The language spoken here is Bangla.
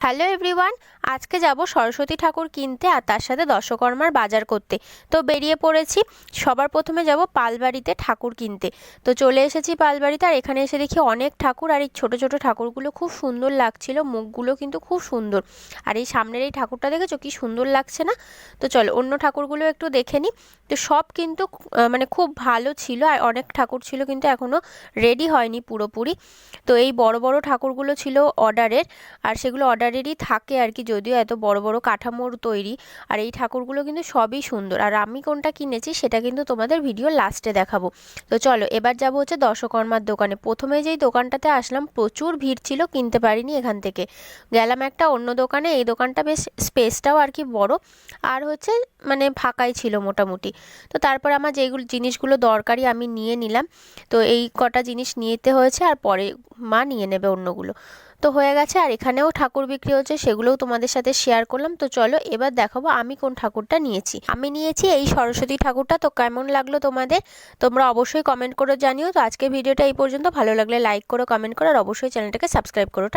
হ্যালো এভরিওয়ান, আজকে যাব সরস্বতী ঠাকুর কিনতে আর তার সাথে দশকর্মার বাজার করতে। তো বেরিয়ে পড়েছি। সবার প্রথমে যাব পালবাড়িতে ঠাকুর কিনতে। তো চলে এসেছি পালবাড়িতে, আর এখানে এসে দেখি অনেক ঠাকুর, আর এই ছোটো ছোটো ঠাকুরগুলো খুব সুন্দর লাগছিল, মুখগুলো কিন্তু খুব সুন্দর। আর এই সামনের এই ঠাকুরটা দেখেছো কি সুন্দর লাগছে না? তো চলো অন্য ঠাকুরগুলো একটু দেখে নিই। তো সব কিন্তু মানে খুব ভালো ছিল, আর অনেক ঠাকুর ছিল কিন্তু এখনও রেডি হয়নি পুরোপুরি। তো এই বড় বড় ঠাকুরগুলো ছিল অর্ডারের, আর সেগুলো অর্ডারেরই থাকে আর কি, যদিও এত বড় বড় কাঠামোর তৈরি। আর এই ঠাকুরগুলো কিন্তু সবই সুন্দর, আর আমি কোনটা কিনেছি সেটা কিন্তু তোমাদের ভিডিও লাস্টে দেখাবো। তো চলো এবার যাবো হচ্ছে দশকর্মার দোকানে। প্রথমে যেই দোকানটাতে আসলাম প্রচুর ভিড় ছিল, কিনতে পারিনি এখান থেকে। গেলাম একটা অন্য দোকানে, এই দোকানটা বেশ স্পেসটাও আর কি বড়, আর হচ্ছে মানে ফাঁকাই ছিল মোটামুটি। তো তারপর আমার যেইগুলো জিনিসগুলো দরকারি আমি নিয়ে নিলাম। তো এই কটা জিনিস নিতে হয়েছে, আর পরে মা নিয়ে নেবে অন্যগুলো। তো হয়ে গেছে, আর এখানেও ঠাকুর বিক্রি হচ্ছে, সেগুলোও তোমাদের সাথে শেয়ার করলাম। তো চলো এবার দেখাবো আমি কোন ঠাকুরটা নিয়েছি। আমি নিয়েছি এই সরস্বতী ঠাকুরটা। তো কেমন লাগলো তোমাদের, তোমরা অবশ্যই কমেন্ট করে জানিও। তো আজকের ভিডিওটা এই পর্যন্ত, ভালো লাগলে লাইক করো, কমেন্ট করো, আর অবশ্যই চ্যানেলটাকে সাবস্ক্রাইব করো।